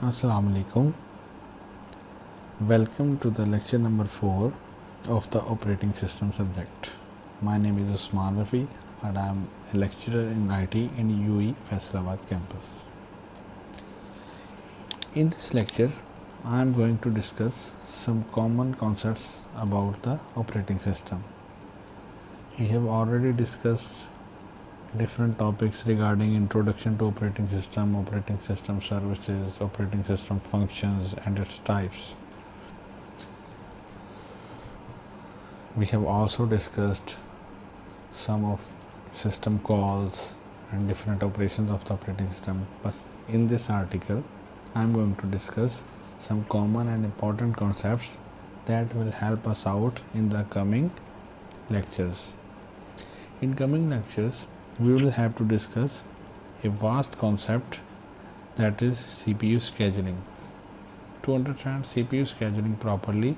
Assalamu alaikum. Welcome to the lecture number 4 of the operating system subject. My name is Usman Rafi and I am a lecturer in IT in UAE Faisalabad campus. In this lecture, I am going to discuss some common concepts about the operating system. We have already discussed different topics regarding introduction to operating system services, operating system functions and its types. We have also discussed some of system calls and different operations of the operating system, but in this article I am going to discuss some common and important concepts that will help us out in the coming lectures. In coming lectures, we will have to discuss a vast concept, that is CPU scheduling. To understand CPU scheduling properly,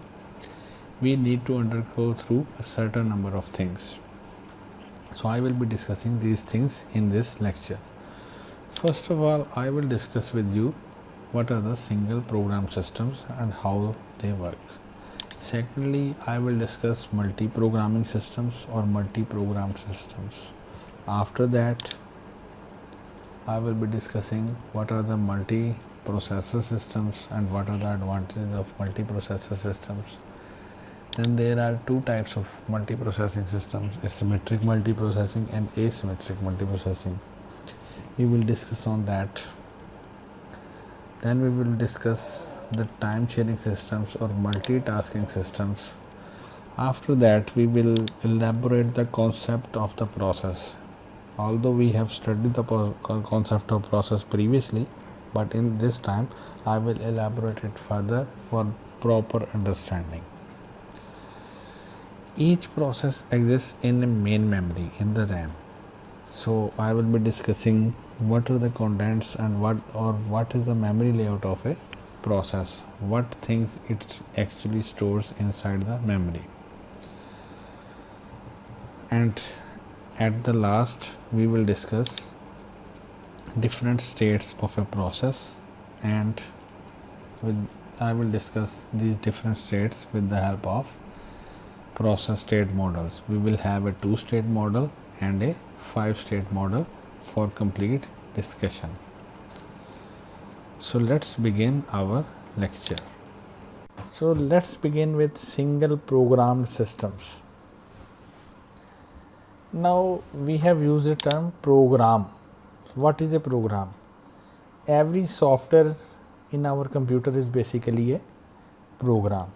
we need to undergo through a certain number of things. So I will be discussing these things in this lecture. First of all, I will discuss with you what are the single program systems and how they work. Secondly, I will discuss multi-programming systems or multi-programmed systems. After that, I will be discussing what are the multi-processor systems and what are the advantages of multi-processor systems. Then there are two types of multiprocessing systems, symmetric multiprocessing and asymmetric multiprocessing. We will discuss on that. Then we will discuss the time sharing systems or multitasking systems. After that, we will elaborate the concept of the process. Although we have studied the concept of process previously, but in this time I will elaborate it further for proper understanding. Each process exists in a main memory, in the RAM. So I will be discussing what are the contents and what is the memory layout of a process, what things it actually stores inside the memory. And at the last, we will discuss different states of a process, and I will discuss these different states with the help of process state models. We will have a 2-state model and a 5-state model for complete discussion. So let's begin our lecture. So let's begin with single programmed systems. Now we have used the term program. What is a program? Every software in our computer is basically a program.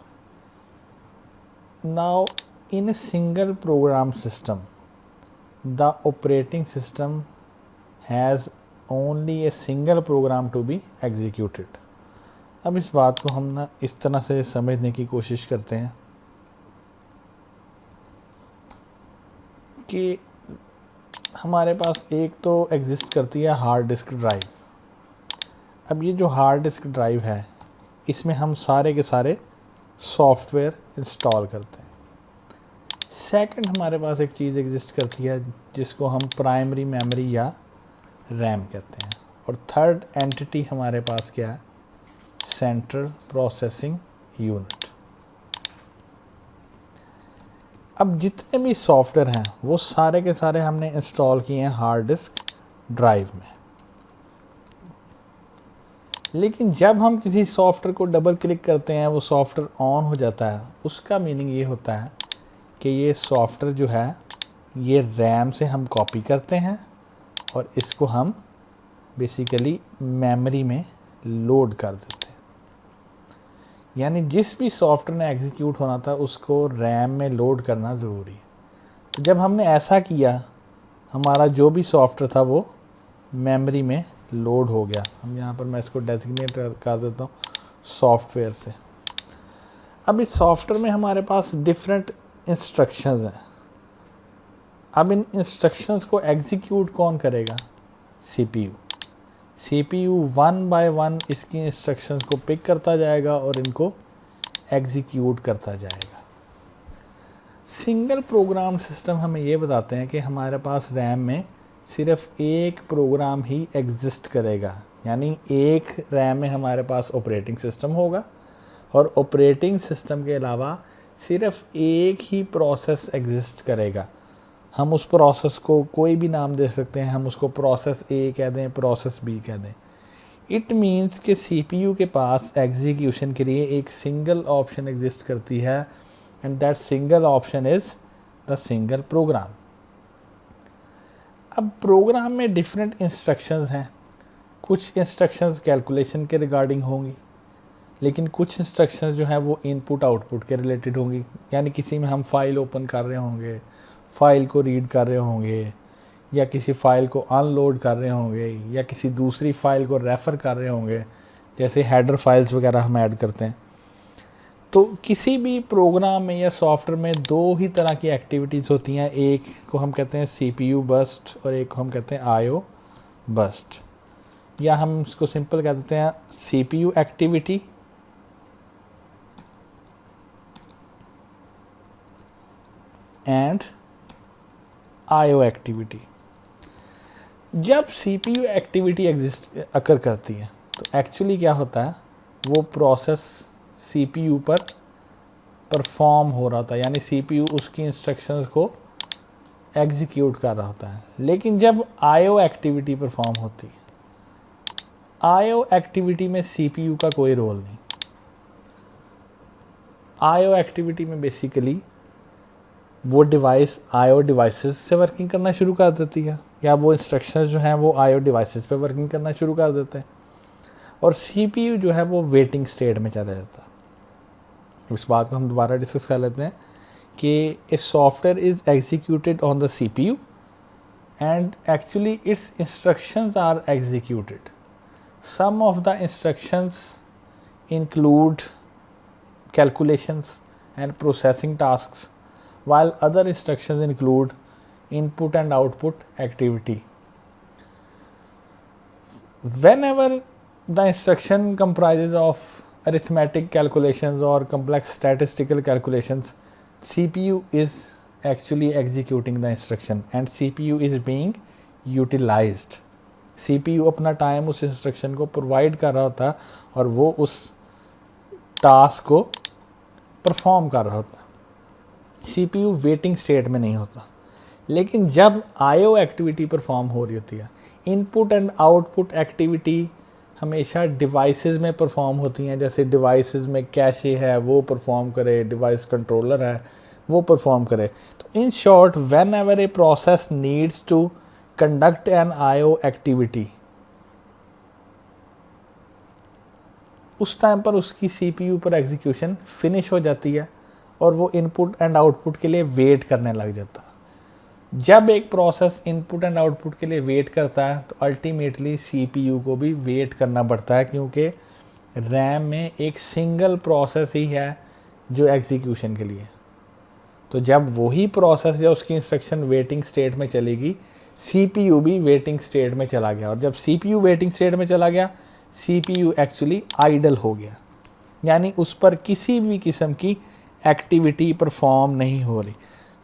Now in a single program system, the operating system has only a single program to be executed. अब इस बात को हम ना इस तरह से समझने की कोशिश करते हैं कि हमारे पास एक तो एग्जिस्ट करती है हार्ड डिस्क ड्राइव. अब ये जो हार्ड डिस्क ड्राइव है, इसमें हम सारे के सारे सॉफ्टवेयर इंस्टॉल करते हैं. सेकंड, हमारे पास एक चीज़ एग्जिस्ट करती है जिसको हम प्राइमरी मेमोरी या रैम कहते हैं. और थर्ड एंटिटी हमारे पास क्या है? Central processing unit. अब जितने भी सॉफ्टवेयर हैं वो सारे के सारे हमने इंस्टॉल किए हैं हार्ड डिस्क ड्राइव में. लेकिन जब हम किसी सॉफ्टवेयर को डबल क्लिक करते हैं, वो सॉफ्टवेयर ऑन हो जाता है. उसका मीनिंग ये होता है कि ये सॉफ्टवेयर जो है ये रैम से हम कॉपी करते हैं और इसको हम बेसिकली मेमोरी में लोड कर देते हैं. यानी जिस भी सॉफ्टवेयर ने एग्जीक्यूट होना था उसको रैम में लोड करना ज़रूरी है. तो जब हमने ऐसा किया, हमारा जो भी सॉफ्टवेयर था वो मेमोरी में लोड हो गया. हम यहाँ पर मैं इसको डेजिग्नेट कर देता हूँ सॉफ्टवेयर से. अब इस सॉफ्टवेयर में हमारे पास डिफरेंट इंस्ट्रक्शंस हैं. अब इन इंस्ट्रक्शंस को एग्जीक्यूट कौन करेगा? सीपीयू. सीपीयू 1 बाय 1 इसकी इंस्ट्रक्शंस को पिक करता जाएगा और इनको एग्जीक्यूट करता जाएगा. सिंगल प्रोग्राम सिस्टम हमें ये बताते हैं कि हमारे पास रैम में सिर्फ एक प्रोग्राम ही एग्जिस्ट करेगा यानी एक रैम में हमारे पास ऑपरेटिंग सिस्टम होगा और ऑपरेटिंग सिस्टम के अलावा सिर्फ एक ही प्रोसेस एग्जिस्ट करेगा। हम उस प्रोसेस को कोई भी नाम दे सकते हैं, हम उसको प्रोसेस ए कह दें, प्रोसेस बी कह दें। इट मीन्स कि CPU के पास एग्जीक्यूशन के लिए एक सिंगल ऑप्शन एग्जिस्ट करती है and that single option is the single program. अब प्रोग्राम में डिफरेंट इंस्ट्रक्शंस हैं। कुछ इंस्ट्रक्शंस कैलकुलेशन के रिगार्डिंग होंगी, लेकिन कुछ इंस्ट्रक्शंस जो हैं वो इनपुट आउटपुट के रिलेटेड होंगी। यानी किसी में हम फाइल ओपन कर रहे होंगे, फाइल को रीड कर रहे होंगे, या किसी फ़ाइल को अनलोड कर रहे होंगे, या किसी दूसरी फ़ाइल को रेफ़र कर रहे होंगे, जैसे हेडर फाइल्स वगैरह हम ऐड करते हैं। तो किसी भी प्रोग्राम में या सॉफ्टवेयर में दो ही तरह की एक्टिविटीज़ होती हैं। एक को हम कहते हैं CPU बस्ट और एक को हम कहते हैं IO बस्ट, या हम इसको सिंपल कह देते हैं CPU activity and IO activity. जब CPU एक्टिविटी एग्जिस्ट अकर करती है तो एक्चुअली क्या होता है, वो प्रोसेस CPU पर परफॉर्म हो रहा था, यानी CPU उसकी इंस्ट्रक्शंस को एग्जीक्यूट कर रहा होता है। लेकिन जब IO एक्टिविटी परफॉर्म होती है, IO एक्टिविटी में CPU का कोई रोल नहीं। IO एक्टिविटी में बेसिकली वो डिवाइस IO डिवाइसेस से वर्किंग करना शुरू कर देती है, या वो इंस्ट्रक्शंस जो हैं वो IO डिवाइसेस पे वर्किंग करना शुरू कर देते हैं, और CPU जो है वो वेटिंग स्टेट में चला जाता है। इस बात को हम दोबारा डिस्कस कर लेते हैं कि a software is executed on the CPU and actually its instructions are executed. Some of the instructions include calculations and processing tasks, while other instructions include input and output activity. Whenever the instruction comprises of arithmetic calculations or complex statistical calculations, CPU is actually executing the instruction and CPU is being utilized. CPU अपना time उस instruction को provide कर रहा होता है और वो उस टास्क को परफॉर्म कर रहा होता है। CPU वेटिंग स्टेट में नहीं होता। लेकिन जब IO एक्टिविटी परफॉर्म हो रही होती है, इनपुट एंड आउटपुट एक्टिविटी हमेशा डिवाइसेस में परफॉर्म होती हैं। जैसे डिवाइसेस में कैशे है वो परफॉर्म करे, डिवाइस कंट्रोलर है वो परफॉर्म करे। तो in short, whenever a process needs to conduct an IO activity, उस टाइम पर उसकी CPU पर एग्जीक्यूशन फिनिश हो जाती है और वो इनपुट एंड आउटपुट के लिए वेट करने लग जाता है। जब एक प्रोसेस इनपुट एंड आउटपुट के लिए वेट करता है तो अल्टीमेटली CPU को भी वेट करना पड़ता है, क्योंकि रैम में एक सिंगल प्रोसेस ही है जो एग्जीक्यूशन के लिए। तो जब वही प्रोसेस या उसकी इंस्ट्रक्शन वेटिंग स्टेट में चलेगी, CPU भी वेटिंग स्टेट में चला गया, और जब CPU वेटिंग स्टेट में चला गया, CPU एक्चुअली आइडल हो गया, यानी उस पर किसी भी किस्म की एक्टिविटी परफॉर्म नहीं हो रही।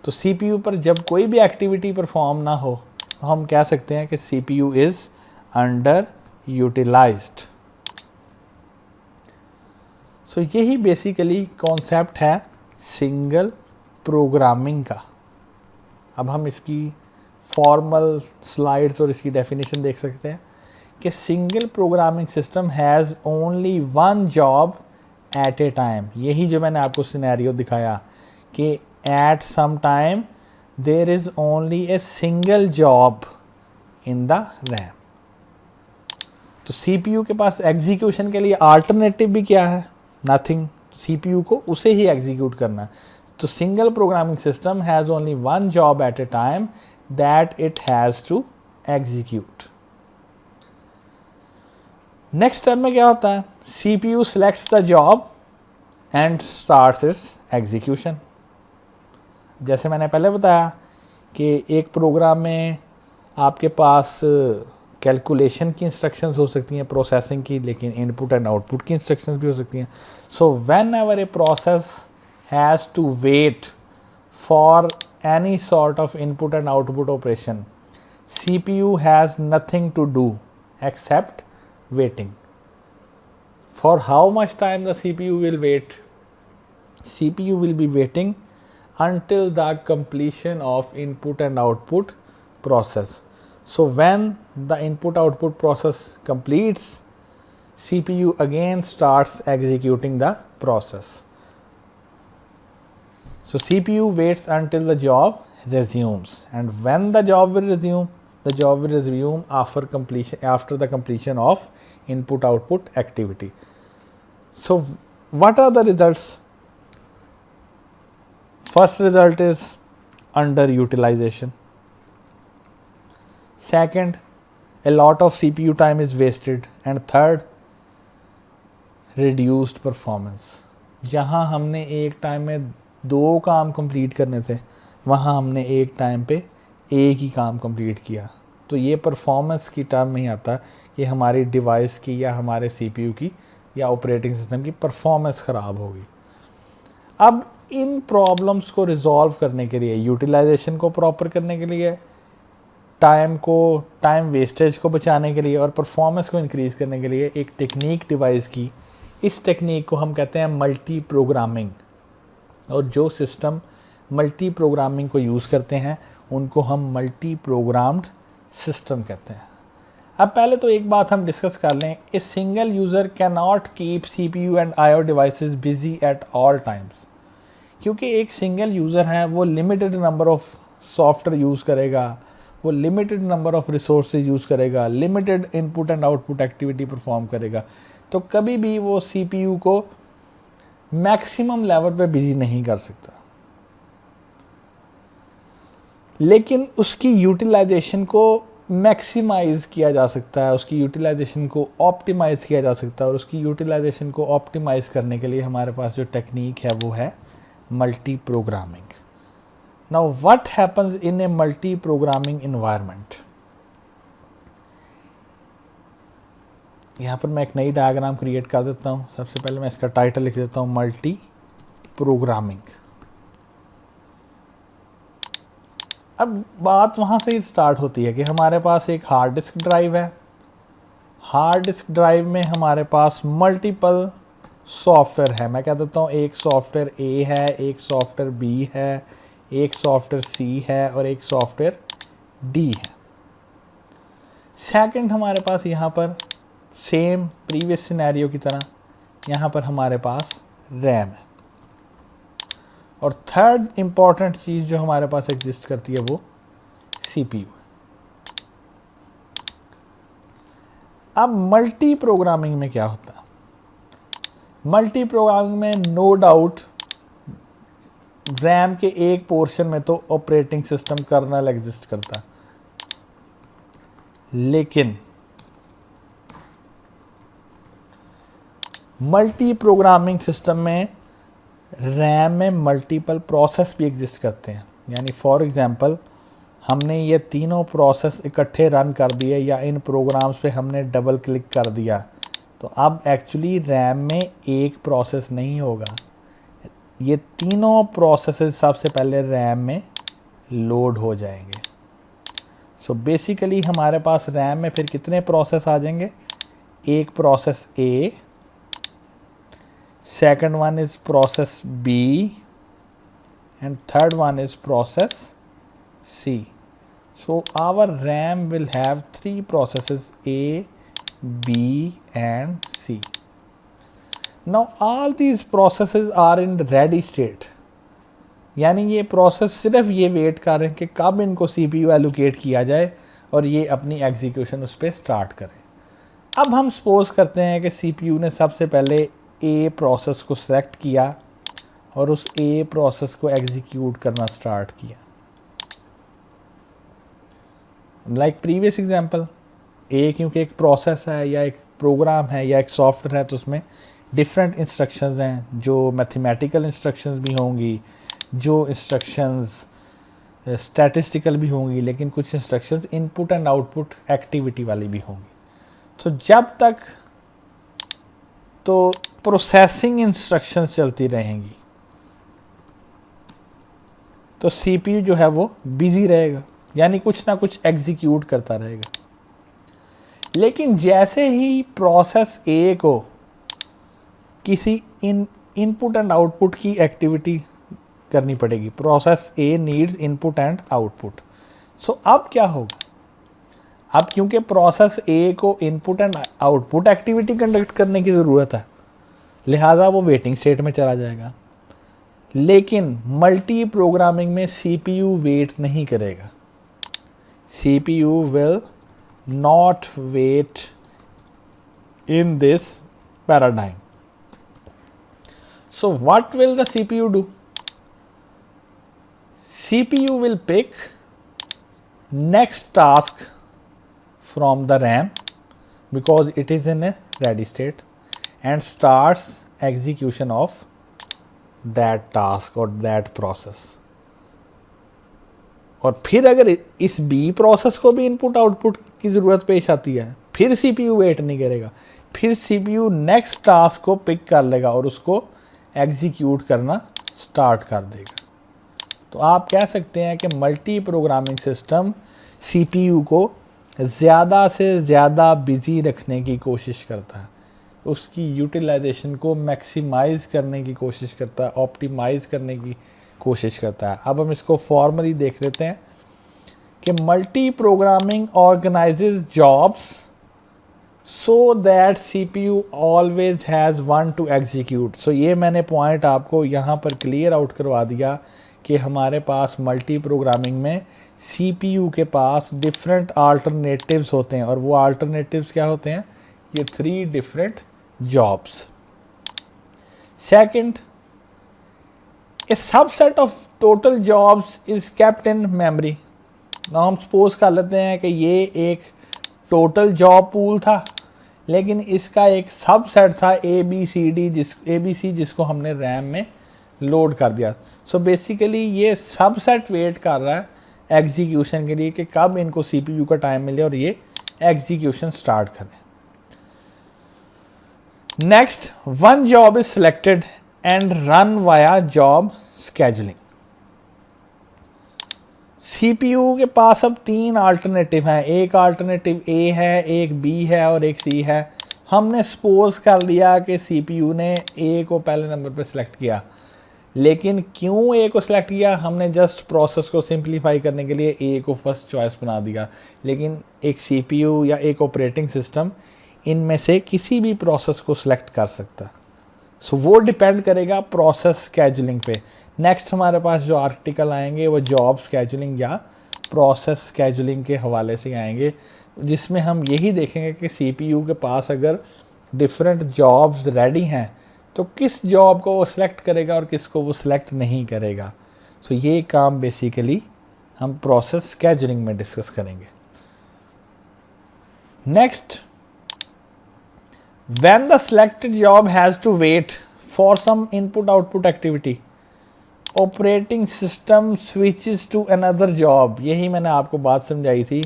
तो CPU पर जब कोई भी एक्टिविटी परफॉर्म ना हो तो हम कह सकते हैं कि CPU इज़ अंडर यूटिलाइज्ड। सो यही बेसिकली कॉन्सेप्ट है सिंगल प्रोग्रामिंग का। अब हम इसकी फॉर्मल स्लाइड्स और इसकी डेफिनेशन देख सकते हैं कि single programming system has only one job at a time. यही जो मैंने आपको सिनेरियो दिखाया कि at some time there is only a single job in the RAM. तो CPU के पास एग्जीक्यूशन के लिए अल्टरनेटिव भी क्या है? नथिंग। CPU को उसे ही एग्जीक्यूट करना है। तो single programming system has only one job at a time that it has to execute. Next step में क्या होता है? CPU selects the job and starts its execution। जैसे मैंने पहले बताया कि एक प्रोग्राम में आपके पास कैलकुलेशन की इंस्ट्रक्शंस हो सकती हैं, प्रोसेसिंग की, लेकिन इनपुट एंड आउटपुट की इंस्ट्रक्शंस भी हो सकती हैं। So whenever a process has to wait for any sort of input and output operation, CPU has nothing to do except waiting. For how much time the CPU will wait? CPU will be waiting until the completion of input and output process. So when the input output process completes, CPU again starts executing the process. So CPU waits until the job resumes, and when the job will resume after the completion of input output activity. So what are the results? First result is underutilization. Second, a lot of CPU time is wasted. And third, reduced performance. जहाँ हमने एक time में 2 काम complete करने थे, वहाँ हमने एक टाइम पे एक ही काम कंप्लीट किया, तो ये परफॉर्मेंस की टर्म में ही आता कि हमारी डिवाइस की या हमारे CPU की या ऑपरेटिंग सिस्टम की परफॉर्मेंस ख़राब होगी। अब इन प्रॉब्लम्स को रिजॉल्व करने के लिए, यूटिलाइजेशन को प्रॉपर करने के लिए, टाइम वेस्टेज को बचाने के लिए और परफॉर्मेंस को इंक्रीज़ करने के लिए एक टेक्निक डिवाइस की, इस टेक्निक को हम कहते हैं मल्टी प्रोग्रामिंग। और जो सिस्टम मल्टी प्रोग्रामिंग को यूज़ करते हैं उनको हम मल्टी प्रोग्राम्ड सिस्टम कहते हैं। अब पहले तो एक बात हम डिस्कस कर लें, a single user can not keep CPU and IO devices busy at all times. क्योंकि एक सिंगल यूज़र है, वो limited number of software use करेगा, वो limited number of resources use करेगा, limited input and output activity perform करेगा, तो कभी भी वो CPU को मैक्सिमम लेवल पे बिजी नहीं कर सकता। लेकिन उसकी यूटिलाइजेशन को मैक्सिमाइज़ किया जा सकता है, उसकी यूटिलाइजेशन को ऑप्टिमाइज़ किया जा सकता है, और उसकी यूटिलाइजेशन को ऑप्टिमाइज़ करने के लिए हमारे पास जो टेक्निक है वो है multi programming. Now what happens in a multi programming environment? यहाँ पर मैं एक नई डायग्राम क्रिएट कर देता हूँ। सबसे पहले मैं इसका टाइटल लिख देता हूँ मल्टी प्रोग्रामिंग। अब बात वहाँ से ही स्टार्ट होती है कि हमारे पास एक हार्ड डिस्क ड्राइव है। हार्ड डिस्क ड्राइव में हमारे पास मल्टीपल सॉफ्टवेयर है। मैं कह देता हूँ एक सॉफ्टवेयर A है, एक सॉफ्टवेयर B है, एक सॉफ्टवेयर C है और एक सॉफ्टवेयर D है। सेकंड, हमारे पास यहाँ पर सेम प्रीवियस सिनेरियो की तरह यहाँ पर हमारे पास रैम है। और थर्ड इम्पॉर्टेंट चीज़ जो हमारे पास एग्जिस्ट करती है वो CPU है। अब मल्टी प्रोग्रामिंग में क्या होता है? मल्टी प्रोग्रामिंग में नो डाउट रैम के एक पोर्शन में तो ऑपरेटिंग सिस्टम कर्नल एग्जिस्ट करता है, लेकिन मल्टी प्रोग्रामिंग सिस्टम में रैम में मल्टीपल प्रोसेस भी एग्जिस्ट करते हैं। यानी फॉर एग्जांपल हमने ये तीनों प्रोसेस इकट्ठे रन कर दिए या इन प्रोग्राम्स पे हमने डबल क्लिक कर दिया, तो अब एक्चुअली रैम में एक प्रोसेस नहीं होगा, ये तीनों प्रोसेसेस सबसे पहले रैम में लोड हो जाएंगे। सो बेसिकली हमारे पास रैम में फिर कितने प्रोसेस आ जाएंगे? एक process A, second one is process B and third one is process C. So our RAM will have 3 processes A, B and C. Now all these processes are in ready state. यानी ये process सिर्फ ये wait कर रहे हैं कि कब इनको CPU एलोकेट किया जाए और ये अपनी एग्जीक्यूशन उस पर स्टार्ट करें। अब हम सपोज करते हैं कि CPU ने सबसे पहले A प्रोसेस को सेलेक्ट किया और उस A प्रोसेस को एग्जीक्यूट करना स्टार्ट किया। लाइक प्रीवियस एग्जांपल, A क्योंकि एक प्रोसेस है या एक प्रोग्राम है या एक सॉफ्टवेयर है, तो उसमें डिफरेंट इंस्ट्रक्शंस हैं, जो मैथमेटिकल इंस्ट्रक्शंस भी होंगी, जो इंस्ट्रक्शंस स्टैटिस्टिकल भी होंगी, लेकिन कुछ instructions input and output activity वाली भी होंगी। तो जब तक तो प्रोसेसिंग इंस्ट्रक्शंस चलती रहेंगी तो CPU जो है वो बिजी रहेगा, यानी कुछ ना कुछ एग्जीक्यूट करता रहेगा। लेकिन जैसे ही प्रोसेस ए को किसी इनपुट एंड आउटपुट की एक्टिविटी करनी पड़ेगी, process A needs input and output. So अब क्या होगा, अब क्योंकि प्रोसेस ए को input and output activity conduct करने की ज़रूरत है, लिहाजा वो वेटिंग स्टेट में चला जाएगा। लेकिन मल्टी प्रोग्रामिंग में सीपीयू वेट नहीं करेगा, CPU will not wait in this paradigm. So what will the CPU do? CPU will pick next task from the RAM because it is in a ready state and starts execution of that task or that process. और फिर अगर इस B process को भी input output की ज़रूरत पेश आती है, फिर CPU वेट नहीं करेगा, फिर CPU नेक्स्ट टास्क को पिक कर लेगा और उसको एग्जीक्यूट करना स्टार्ट कर देगा। तो आप कह सकते हैं कि मल्टी प्रोग्रामिंग सिस्टम सीपीयू को ज़्यादा से ज़्यादा बिजी रखने की कोशिश करता है, उसकी यूटिलाइजेशन को मैक्सिमाइज़ करने की कोशिश करता है, ऑप्टिमाइज़ करने की कोशिश करता है। अब हम इसको फॉर्मली देख लेते हैं कि multi programming organises jobs so that CPU always has one to execute। so ये मैंने पॉइंट आपको यहाँ पर क्लियर आउट करवा दिया कि हमारे पास मल्टी प्रोग्रामिंग में CPU के पास डिफरेंट अल्टरनेटिव्स होते हैं, और वो अल्टरनेटिव्स क्या होते हैं, ये 3 different jobs. Second, A subset of total jobs is kept in memory. ना हम सपोज कर लेते हैं कि ये एक टोटल जॉब पूल था, लेकिन इसका एक सबसेट था ABC जिसको हमने रैम में लोड कर दिया। सो बेसिकली ये सबसेट वेट कर रहा है एग्जीक्यूशन के लिए कि कब इनको CPU का टाइम मिले और ये एग्जीक्यूशन स्टार्ट करें। Next, one job is selected and run via job scheduling. CPU के पास अब 3 अल्टरनेटिव हैं, एक अल्टरनेटिव A है, एक B है और एक C है। हमने सपोज कर लिया कि CPU ने A को पहले नंबर पर सिलेक्ट किया, लेकिन क्यों A को सिलेक्ट किया, हमने जस्ट प्रोसेस को सिंप्लीफाई करने के लिए A को फर्स्ट चॉइस बना दिया। लेकिन एक CPU या एक ऑपरेटिंग सिस्टम इनमें से किसी भी प्रोसेस को सिलेक्ट कर सकता। सो वो डिपेंड करेगा प्रोसेस स्केजुलिंग पे। नेक्स्ट हमारे पास जो आर्टिकल आएंगे वो जॉब स्केजुलिंग या प्रोसेस स्केजुलिंग के हवाले से आएंगे, जिसमें हम यही देखेंगे कि CPU के पास अगर डिफरेंट जॉब्स रेडी हैं तो किस जॉब को वो सिलेक्ट करेगा और किसको वो सिलेक्ट नहीं करेगा। सो ये काम बेसिकली हम प्रोसेस स्केजुलिंग में डिस्कस करेंगे। Next, when the selected job has to wait for some input output activity, operating system switches to another job. यही मैंने आपको बात समझाई थी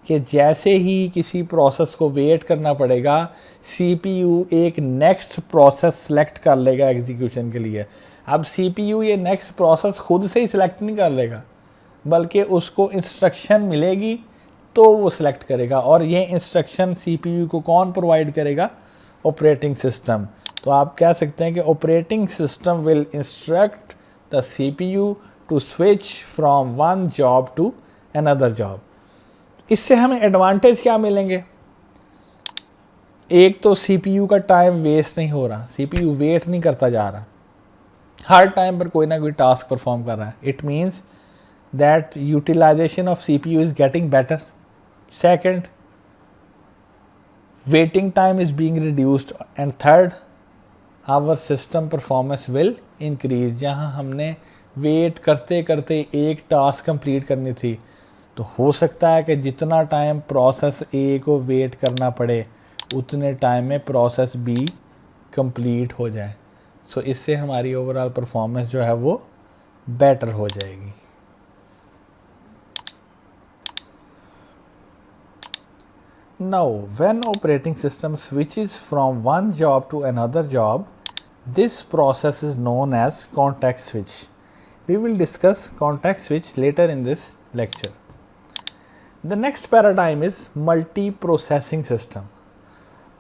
कि जैसे ही किसी प्रोसेस को वेट करना पड़ेगा, CPU एक नेक्स्ट प्रोसेस सेलेक्ट कर लेगा एग्जीक्यूशन के लिए। अब CPU ये नेक्स्ट प्रोसेस खुद से ही सिलेक्ट नहीं कर लेगा, बल्कि उसको इंस्ट्रक्शन मिलेगी तो वो सिलेक्ट करेगा, और ये इंस्ट्रक्शन CPU को कौन प्रोवाइड करेगा, ऑपरेटिंग सिस्टम। तो आप कह सकते हैं कि operating system will instruct the CPU to switch from one job to another job। इससे हमें एडवांटेज क्या मिलेंगे, एक तो CPU का टाइम वेस्ट नहीं हो रहा, CPU वेट नहीं करता जा रहा, हर टाइम पर कोई ना कोई टास्क परफॉर्म कर रहा है। It means that utilisation of CPU is getting better. Second, waiting time is being reduced, and third, our system performance will increase. जहाँ हमने वेट करते करते एक टास्क कंप्लीट करनी थी, तो हो सकता है कि जितना टाइम प्रोसेस A को वेट करना पड़े उतने टाइम में प्रोसेस B कंप्लीट हो जाए। सो इससे हमारी ओवरऑल परफॉर्मेंस जो है वो बेटर हो जाएगी। Now, when operating system switches from one job to another job, this process is known as context switch. We will discuss context switch later in this lecture. The next paradigm is multi processing system.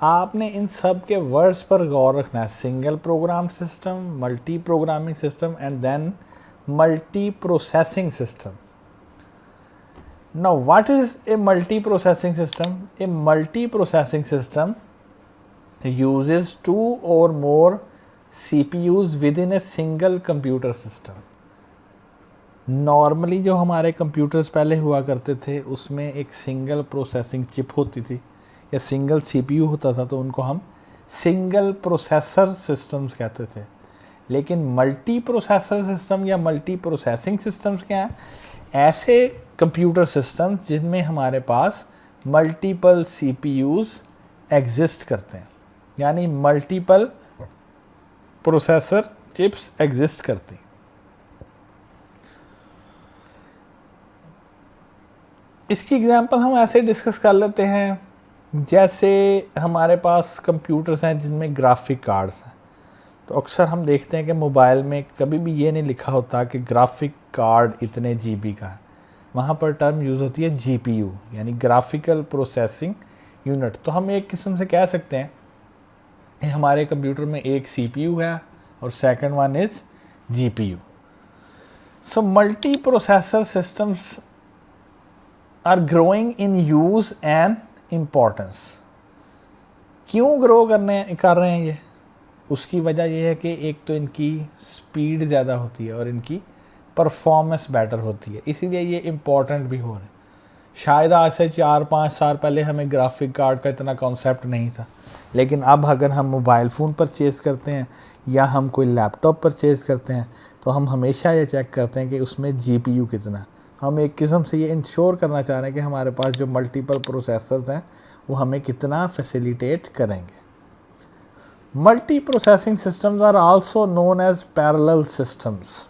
आपने इन सब के words पर गौर रखना है, single program system, multi programming system and then multi processing system. Now what is a multi-processing system? A multi-processing system uses two or more CPUs within a single computer system. Normally जो हमारे computers पहले हुआ करते थे उसमें एक single processing chip होती थी या सिंगल सीपीयू होता था, तो उनको हम सिंगल प्रोसेसर सिस्टम्स कहते थे। लेकिन मल्टी प्रोसेसर सिस्टम या मल्टी प्रोसेसिंग सिस्टम्स क्या हैं? ऐसे कंप्यूटर सिस्टम जिनमें हमारे पास मल्टीपल सीपीयूज एग्जिस्ट करते हैं, यानी मल्टीपल प्रोसेसर चिप्स एग्जिस्ट करती हैं। इसकी एग्जांपल हम ऐसे डिस्कस कर लेते हैं, जैसे हमारे पास कंप्यूटर्स हैं जिनमें ग्राफिक कार्ड्स हैं, तो अक्सर हम देखते हैं कि मोबाइल में कभी भी ये नहीं लिखा होता कि ग्राफिक कार्ड इतने जीबी का है, वहाँ पर टर्म यूज़ होती है जीपीयू यानी ग्राफिकल प्रोसेसिंग यूनिट। तो हम एक किस्म से कह सकते हैं कि हमारे कंप्यूटर में एक सीपीयू है और second one is GPU. So multi processor systems are growing in use and importance. क्यों ग्रो कर रहे हैं ये? उसकी वजह यह है कि एक तो इनकी स्पीड ज़्यादा होती है और इनकी परफॉर्मेंस बेटर होती है, इसीलिए ये इम्पॉर्टेंट भी हो रहे हैं। शायद आज से 4-5 साल पहले हमें ग्राफिक कार्ड का इतना कॉन्सेप्ट नहीं था, लेकिन अब अगर हम मोबाइल फ़ोन परचेज़ करते हैं या हम कोई लैपटॉप परचेज़ करते हैं तो हम हमेशा ये चेक करते हैं कि उसमें जीपीयू कितना है। हम एक किस्म से ये इंश्योर करना चाह रहे हैं कि हमारे पास जो मल्टीपल प्रोसेसर्स हैं वो हमें कितना फैसिलिटेट करेंगे। Multi processing systems are also known as parallel systems.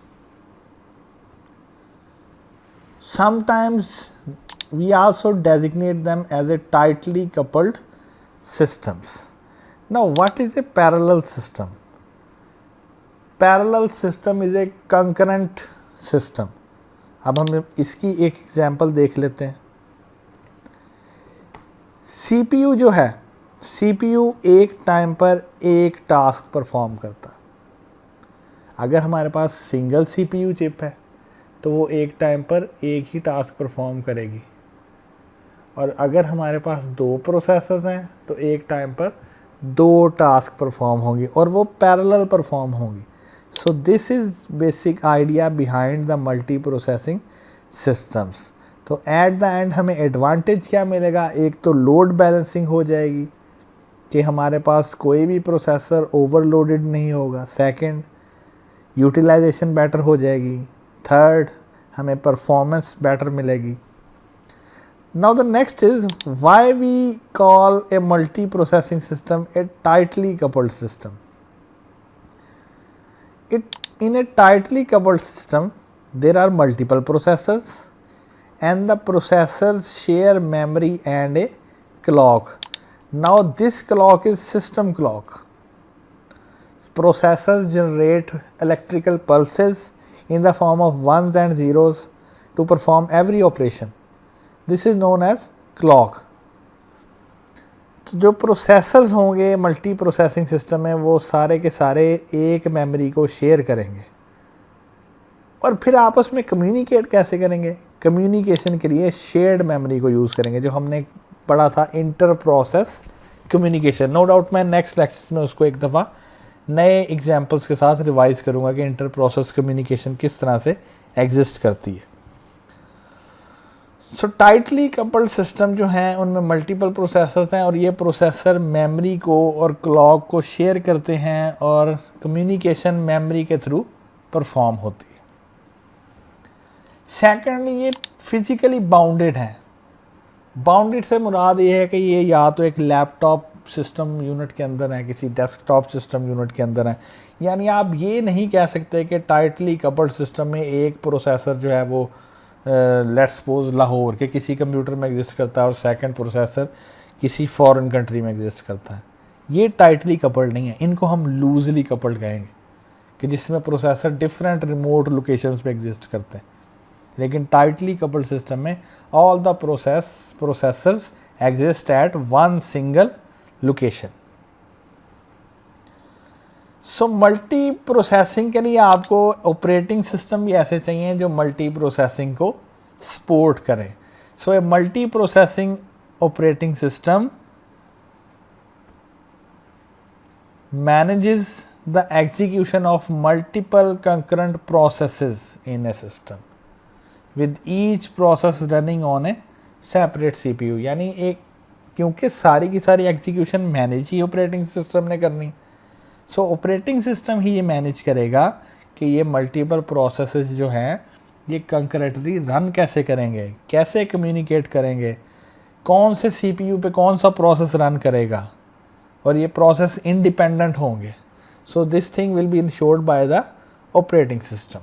Sometimes we also designate them as a tightly coupled systems. Now what is a parallel system? Parallel system is a concurrent system. अब हम इसकी एक example देख लेते हैं। CPU जो है, CPU एक टाइम पर एक टास्क परफॉर्म करता है। अगर हमारे पास सिंगल CPU चिप है तो वो एक टाइम पर एक ही टास्क परफॉर्म करेगी, और अगर हमारे पास 2 प्रोसेसर्स हैं तो एक टाइम पर 2 टास्क परफॉर्म होंगी और वो पैरेलल परफॉर्म होंगी। सो this is basic idea behind the multi processing systems. तो एट द एंड हमें एडवांटेज क्या मिलेगा? एक तो लोड बैलेंसिंग हो जाएगी कि हमारे पास कोई भी प्रोसेसर ओवरलोडेड नहीं होगा। सेकंड, यूटिलाइजेशन बेटर हो जाएगी। थर्ड, हमें परफॉर्मेंस बेटर मिलेगी। Now the next is why we call a multi processing system a tightly coupled system. In a tightly coupled system there are multiple processors and the processors share memory and a clock. Now this clock is system clock. Processors generate electrical pulses in the form of ones and zeros to perform every operation. This is known as clock. तो जो processors होंगे multi processing system में वो सारे के सारे एक memory को शेयर करेंगे, और फिर आपस में कम्युनिकेट कैसे करेंगे? कम्युनिकेशन के लिए शेयर्ड मेमोरी को यूज़ करेंगे, जो हमने पढ़ा था inter process communication. No doubt मैं नेक्स्ट लेक्चर्स में उसको एक दफ़ा नए एग्जांपल्स के साथ रिवाइज करूँगा कि इंटर प्रोसेस कम्युनिकेशन किस तरह से एग्जिस्ट करती है। सो टाइटली कपल्ड सिस्टम जो हैं उनमें मल्टीपल प्रोसेसर्स हैं और ये प्रोसेसर मेमोरी को और क्लॉक को शेयर करते हैं और कम्युनिकेशन मेमोरी के थ्रू परफॉर्म होती है। सेकेंडली, ये फिज़िकली बाउंडेड हैं। बाउंडेड से मुराद ये है कि ये या तो एक लैपटॉप सिस्टम यूनिट के अंदर है, किसी डेस्कटॉप सिस्टम यूनिट के अंदर है। यानी आप ये नहीं कह सकते कि टाइटली कपल्ड सिस्टम में एक प्रोसेसर जो है वो लेट्स सपोज लाहौर के किसी कंप्यूटर में एग्जिस्ट करता है और सेकंड प्रोसेसर किसी फॉरेन कंट्री में एग्जिस्ट करता है। ये टाइटली कपल्ड नहीं है, इनको हम लूजली कपल्ड कहेंगे कि जिसमें प्रोसेसर डिफरेंट रिमोट लोकेशंस पे एग्जिस्ट करते हैं। लेकिन टाइटली कपल्ड सिस्टम में all the processors exist at one single location. So multi processing के लिए आपको ऑपरेटिंग सिस्टम भी ऐसे चाहिए जो मल्टी प्रोसेसिंग को सपोर्ट करें। So a multi processing operating system manages the execution of multiple concurrent processes in a system with each process running on a separate CPU। यानी एक क्योंकि सारी की सारी एग्जीक्यूशन मैनेज ही ऑपरेटिंग सिस्टम ने करनी, सो ऑपरेटिंग सिस्टम ही ये मैनेज करेगा कि ये मल्टीपल प्रोसेसेस जो हैं ये कंकरेंटली रन कैसे करेंगे, कैसे कम्युनिकेट करेंगे, कौन से CPU पे कौन सा प्रोसेस रन करेगा, और ये प्रोसेस इंडिपेंडेंट होंगे। So this thing will be ensured by the operating system.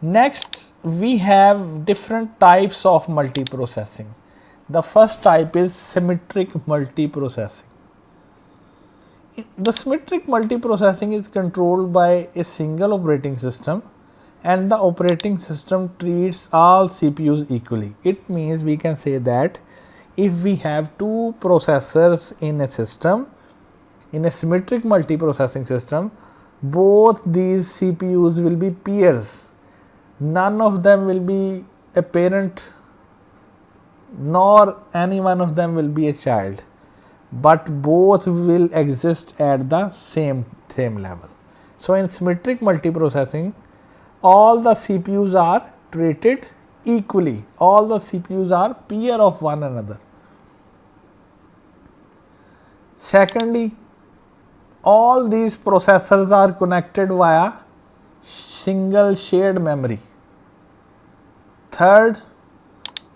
Next we have different types of multi processing. The first type is symmetric multi processing. The symmetric multiprocessing is controlled by a single operating system and the operating system treats all CPUs equally. It means we can say that if we have two processors in a system, in a symmetric multiprocessing system, both these CPUs will be peers. None of them will be a parent nor any one of them will be a child, but both will exist at the same level. So in symmetric multiprocessing, all the CPUs are treated equally, all the CPUs are peer of one another. Secondly, all these processors are connected via single shared memory. Third,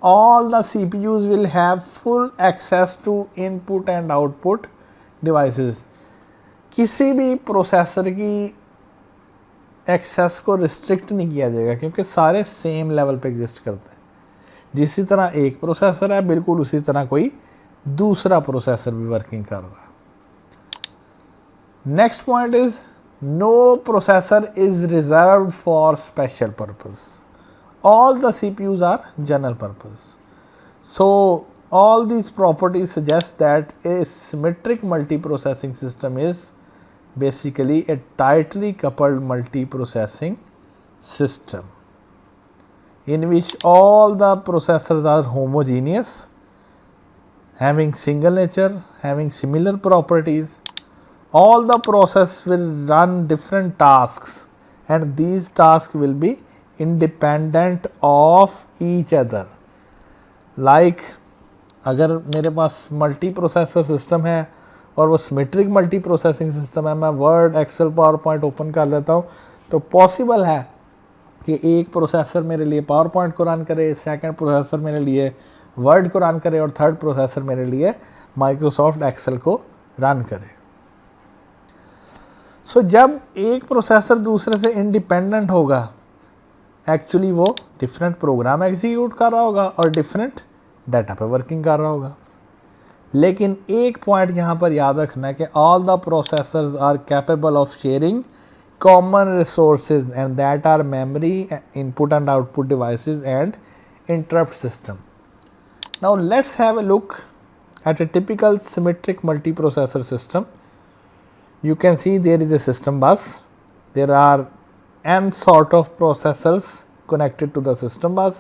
all the CPUs will have full access to input and output devices. किसी भी processor की access को restrict नहीं किया जाएगा क्योंकि सारे same level पे एग्जिस्ट करते हैं। जिसी तरह एक प्रोसेसर है बिल्कुल उसी तरह कोई दूसरा प्रोसेसर भी वर्किंग कर रहा है। Next point is no processor is reserved for special purpose. All the CPUs are general purpose. So all these properties suggest that a symmetric multiprocessing system is basically a tightly coupled multiprocessing system in which all the processors are homogeneous, having single nature, having similar properties. All the process will run different tasks and these tasks will be independent of each other. Like अगर मेरे पास multi processor system है और वो symmetric multi processing system है, मैं Word Excel PowerPoint open कर लेता हूँ तो पॉसिबल है कि एक प्रोसेसर मेरे लिए पावर पॉइंट को रन करे, सेकंड प्रोसेसर मेरे लिए वर्ड को रन करे और थर्ड प्रोसेसर मेरे लिए माइक्रोसॉफ्ट एक्सेल को रन करे। सो जब एक प्रोसेसर दूसरे से इंडिपेंडेंट होगा एक्चुअली वो डिफरेंट प्रोग्राम एग्जीक्यूट कर रहा होगा और डिफरेंट डाटा पे वर्किंग कर रहा होगा। लेकिन एक पॉइंट यहाँ पर याद रखना है कि all the processors are capable of sharing common resources and that are memory, input and output devices and interrupt system. Now let's have a look at a typical symmetric multiprocessor system. You can see there is a system bus. There are n sort of processors connected to the system bus.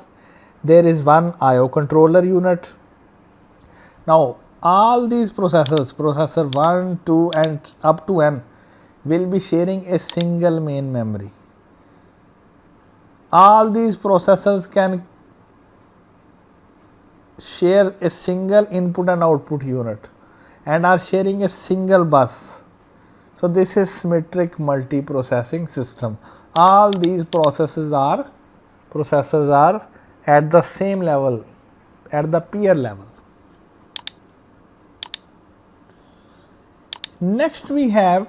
There is one I/O controller unit. Now all these processors, processor 1, 2 and up to n, will be sharing a single main memory. All these processors can share a single input and output unit and are sharing a single bus. So this is symmetric multiprocessing system. All these processors are at the same level, at the peer level. Next we have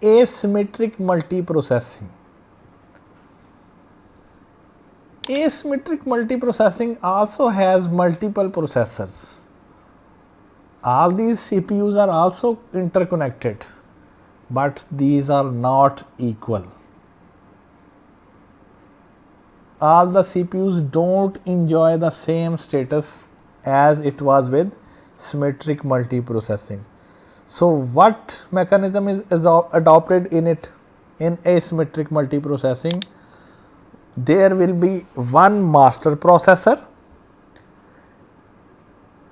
asymmetric multiprocessing. Asymmetric multiprocessing also has multiple processors. All these CPUs are also interconnected, but these are not equal. all the CPUs don't enjoy the same status as it was with symmetric multiprocessing. So what mechanism is adopted in it? In asymmetric multiprocessing, there will be one master processor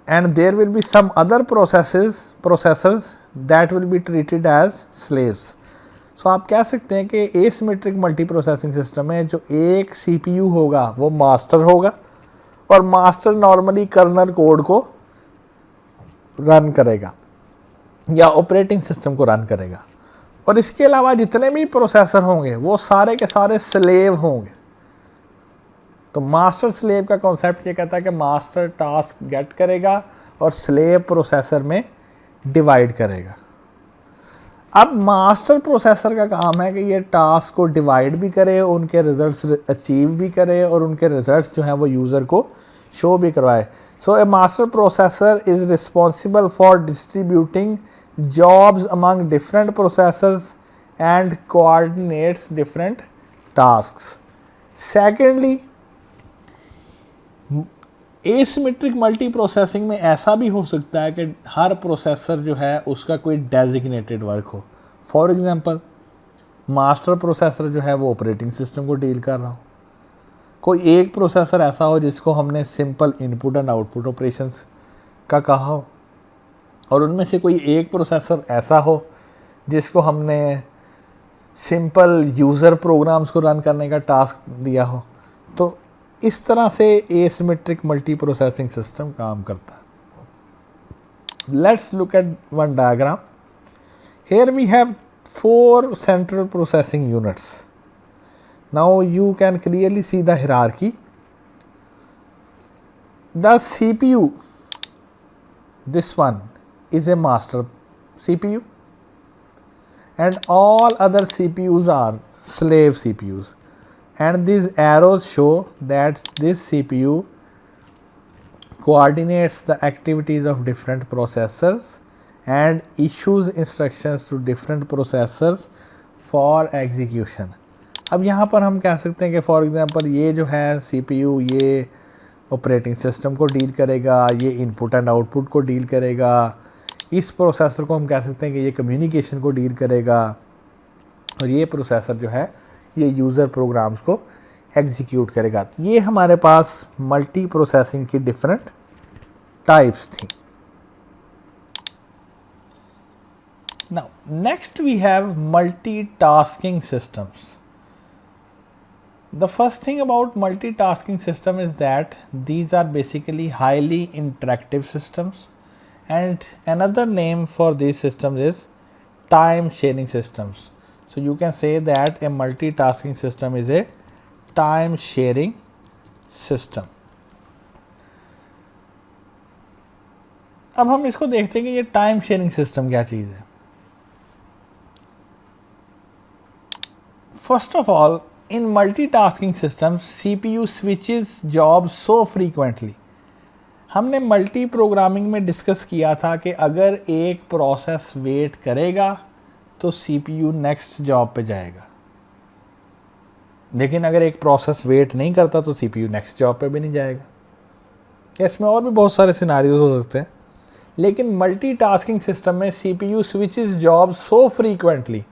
and there will be some other processors that will be treated as slaves. So आप कह सकते हैं कि asymmetric multiprocessing system में जो एक CPU होगा वो मास्टर होगा और मास्टर नॉर्मली कर्नल कोड को रन करेगा या ऑपरेटिंग सिस्टम को रन करेगा, और इसके अलावा जितने भी प्रोसेसर होंगे वो सारे के सारे स्लेव होंगे। तो मास्टर स्लेव का कॉन्सेप्ट ये कहता है कि मास्टर टास्क गेट करेगा और स्लेव प्रोसेसर में डिवाइड करेगा। अब मास्टर प्रोसेसर का काम है कि ये टास्क को डिवाइड भी करे, उनके रिजल्ट्स अचीव भी करे और उनके रिजल्ट्स जो हैं वो यूज़र को शो भी करवाए। So a master processor is responsible for distributing jobs among different processors and coordinates different tasks. Secondly, asymmetric multiprocessing में ऐसा भी हो सकता है कि हर प्रोसेसर जो है उसका कोई डेजिग्नेटेड वर्क हो। फॉर एग्जांपल मास्टर प्रोसेसर जो है वो ऑपरेटिंग सिस्टम को डील कर रहा हो, कोई एक प्रोसेसर ऐसा हो जिसको हमने simple input and output operations का कहा हो, और उनमें से कोई एक प्रोसेसर ऐसा हो जिसको हमने सिंपल यूज़र प्रोग्राम्स को रन करने का टास्क दिया हो। तो इस तरह से एसिमेट्रिक मल्टी प्रोसेसिंग सिस्टम काम करता है। Let's look at one diagram. Here we have 4 central processing units. Now you can clearly see the hierarchy. The CPU, this one is a master CPU and all other CPUs are slave CPUs, and these arrows show that this CPU coordinates the activities of different processors and issues instructions to different processors for execution. अब यहाँ पर हम कह सकते हैं कि for example ये जो है CPU ये ऑपरेटिंग सिस्टम को डील करेगा, ये इनपुट एंड आउटपुट को डील करेगा, इस प्रोसेसर को हम कह सकते हैं कि ये कम्युनिकेशन को डील करेगा, और ये प्रोसेसर जो है ये यूज़र प्रोग्राम्स को एग्जीक्यूट करेगा। ये हमारे पास मल्टी प्रोसेसिंग की डिफरेंट टाइप्स थी। Now next we have multitasking systems. The first thing about multitasking system is that these are basically highly interactive systems, and another name for these systems is time sharing systems. So you can say that a multitasking system is a time sharing system. अब हम इसको देखते हैं कि ये time sharing system क्या चीज़ है। First of all, in multitasking systems CPU switches jobs so frequently। हमने मल्टी प्रोग्रामिंग में डिस्कस किया था कि अगर एक प्रोसेस वेट करेगा तो CPU नेक्स्ट जॉब पे जाएगा, लेकिन अगर एक प्रोसेस वेट नहीं करता तो CPU नेक्स्ट जॉब पे भी नहीं जाएगा। इसमें और भी बहुत सारे सिनारियोज हो सकते हैं, लेकिन मल्टीटास्किंग सिस्टम में CPU switches jobs so frequently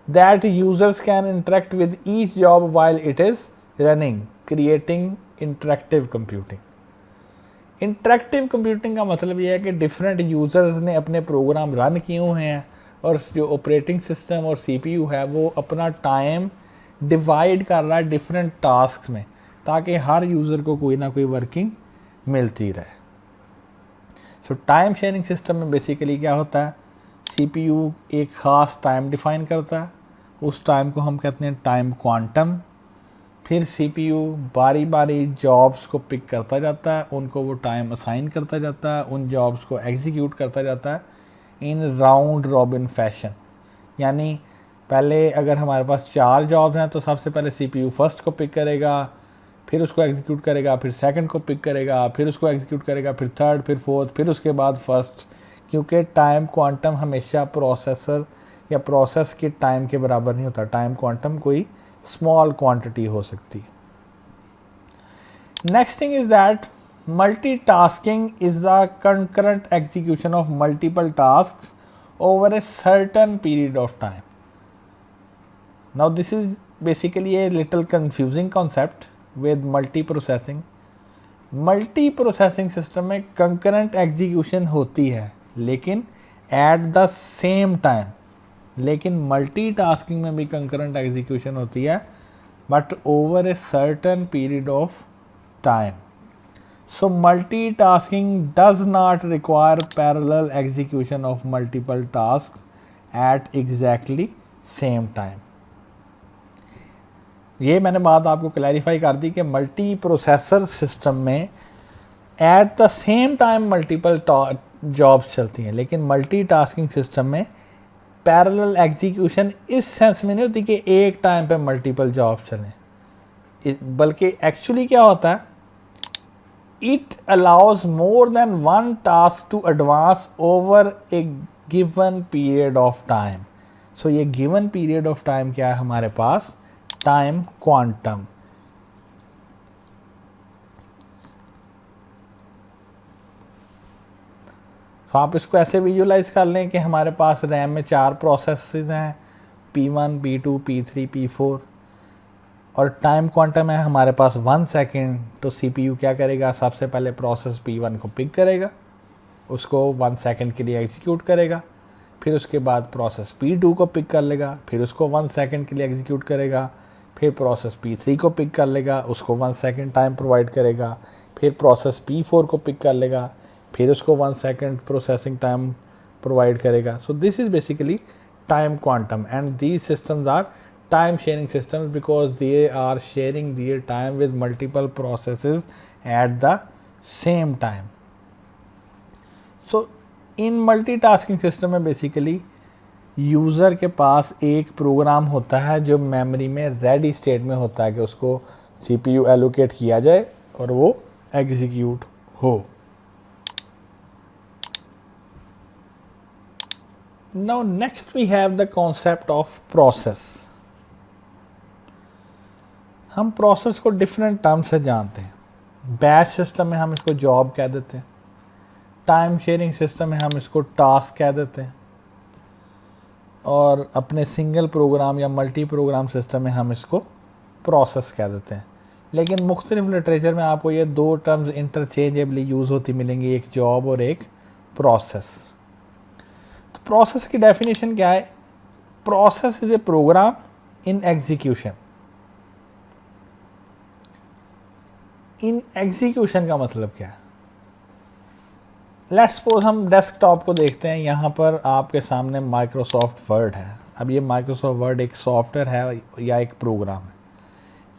that users can interact with each job while it is running, creating interactive computing। Interactive computing का मतलब ये है कि डिफरेंट यूज़र्स ने अपने प्रोग्राम रन किए हुए हैं और जो ऑपरेटिंग सिस्टम और CPU है वो अपना टाइम डिवाइड कर रहा है डिफरेंट टास्क में, ताकि हर यूज़र को कोई ना कोई वर्किंग मिलती रहे। सो टाइम शेयरिंग सिस्टम में बेसिकली क्या होता है, CPU एक ख़ास टाइम डिफ़ाइन करता है, उस टाइम को हम कहते हैं टाइम क्वांटम। फिर CPU बारी बारी जॉब्स को पिक करता जाता है, उनको वो टाइम असाइन करता जाता है, उन जॉब्स को एग्जीक्यूट करता जाता है इन राउंड रॉबिन फैशन। यानी पहले अगर हमारे पास 4 जॉब्स हैं तो सबसे पहले CPU फर्स्ट को पिक करेगा, फिर उसको एग्जीक्यूट करेगा, फिर सेकंड को पिक करेगा, फिर उसको एग्जीक्यूट करेगा, फिर थर्ड, फिर फोर्थ, फिर उसके बाद फर्स्ट। क्योंकि टाइम क्वांटम हमेशा प्रोसेसर या प्रोसेस के टाइम के बराबर नहीं होता। टाइम क्वांटम कोई स्मॉल क्वांटिटी हो सकती है। Next thing is that multitasking is the concurrent execution of multiple tasks over a certain period of time. Now this is basically a little confusing concept with multiprocessing. Multiprocessing system में concurrent execution होती है लेकिन eight the same time, लेकिन multitasking में भी concurrent execution होती है but over a certain period of time. So multitasking does not require parallel execution of multiple task at exactly same time. ये मैंने बात आपको क्लैरिफाई कर दी कि मल्टी प्रोसेसर सिस्टम में eight the same time multiple jobs चलती हैं, लेकिन मल्टीटास्किंग सिस्टम में पैरेलल एग्जीक्यूशन इस सेंस में नहीं होती कि एक टाइम पे मल्टीपल जॉब्स चलें, बल्कि एक्चुअली क्या होता है, it allows more than one task to advance over a given period of time. So ये गिवन पीरियड ऑफ टाइम क्या है हमारे पास, टाइम क्वांटम. तो आप इसको ऐसे विजुलाइज कर लें कि हमारे पास रैम में 4 प्रोसेसेस हैं, P1, P2, P3, P4, और टाइम क्वांटम है हमारे पास 1 सेकेंड. तो CPU क्या करेगा, सबसे पहले प्रोसेस P1 को पिक करेगा, उसको 1 सेकेंड के लिए एग्जीक्यूट करेगा, फिर उसके बाद प्रोसेस P2 को पिक कर लेगा, फिर उसको 1 सेकेंड के लिए एग्जीक्यूट करेगा, फिर प्रोसेस P3 को पिक कर लेगा, उसको 1 सेकेंड टाइम प्रोवाइड करेगा, फिर प्रोसेस P4 को पिक कर लेगा, फिर उसको 1 सेकेंड प्रोसेसिंग टाइम प्रोवाइड करेगा. So this is basically time quantum and these systems are time sharing systems because they are sharing their time with multiple processes at the same time. So इन multitasking system में basically user के पास एक programme होता है जो memory में ready state में होता है कि उसको CPU एलोकेट किया जाए और वो एग्जीक्यूट हो. Now next we have the concept of process. हम प्रोसेस को डिफरेंट टर्म से जानते हैं. बैच सिस्टम में हम इसको जॉब कह देते हैं, टाइम शेयरिंग सिस्टम में हम इसको टास्क कह देते हैं, और अपने सिंगल प्रोग्राम या मल्टी प्रोग्राम सिस्टम में हम इसको प्रोसेस कह देते हैं. लेकिन मुख्तलिफ लिटरेचर में आपको ये 2 टर्म्स इंटरचेंजेबली यूज़ होती मिलेंगी, एक जॉब और एक प्रोसेस. तो प्रोसेस की डेफिनेशन क्या है, process is a program in execution. In execution का मतलब क्या है, लेट्स सपोज हम डेस्कटॉप को देखते हैं. यहाँ पर आपके सामने माइक्रोसॉफ्ट वर्ड है. अब ये माइक्रोसॉफ्ट वर्ड एक सॉफ्टवेयर है या एक प्रोग्राम है,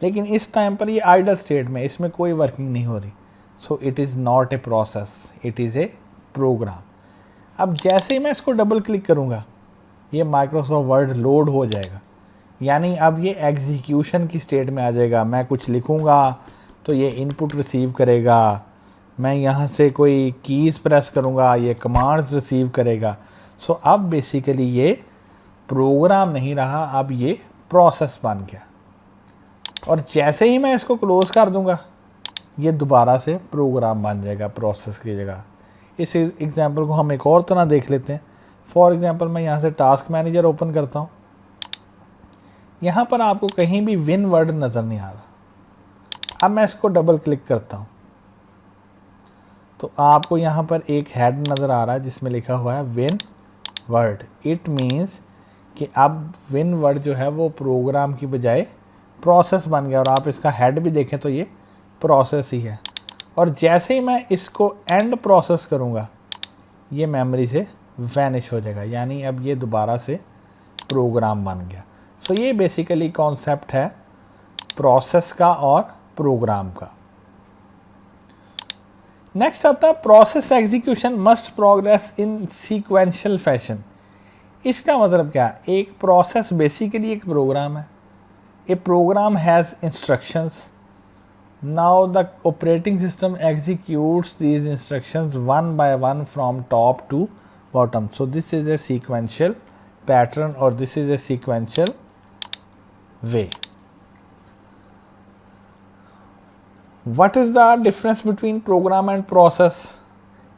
लेकिन इस टाइम पर ये आइडल स्टेट में, इसमें कोई वर्किंग नहीं हो रही. So it is not a process, it is a program. अब जैसे ही मैं इसको डबल क्लिक करूँगा ये माइक्रोसॉफ्ट वर्ड लोड हो जाएगा, यानी अब ये एग्जीक्यूशन की स्टेट में आ जाएगा. मैं कुछ लिखूँगा तो ये इनपुट रिसीव करेगा, मैं यहाँ से कोई कीज़ प्रेस करूँगा ये कमांड्स रिसीव करेगा. सो अब बेसिकली ये प्रोग्राम नहीं रहा, अब ये प्रोसेस बन गया. और जैसे ही मैं इसको क्लोज कर दूँगा ये दोबारा से प्रोग्राम बन जाएगा प्रोसेस की जगह. इस एग्जांपल को हम एक और तरह देख लेते हैं. फॉर एग्जांपल मैं यहाँ से टास्क मैनेजर ओपन करता हूँ. यहाँ पर आपको कहीं भी विन वर्ड नज़र नहीं आ रहा. अब मैं इसको डबल क्लिक करता हूँ तो आपको यहाँ पर एक हेड नज़र आ रहा है जिसमें लिखा हुआ है विन वर्ड. इट मीन्स कि अब विन वर्ड जो है वो प्रोग्राम की बजाय प्रोसेस बन गया. और आप इसका हेड भी देखें तो ये प्रोसेस ही है. और जैसे ही मैं इसको एंड प्रोसेस करूँगा ये मेमोरी से वैनिश हो जाएगा, यानी अब ये दोबारा से प्रोग्राम बन गया. सो ये बेसिकली कॉन्सेप्ट है प्रोसेस का और प्रोग्राम का. नेक्स्ट आता है process execution must progress in sequential fashion. इसका मतलब क्या है, एक प्रोसेस बेसिकली एक प्रोग्राम है. A program has instructions. Now the operating system executes these instructions one by one from top to bottom. So this is a sequential pattern और this is a sequential way. What is the difference between program and process?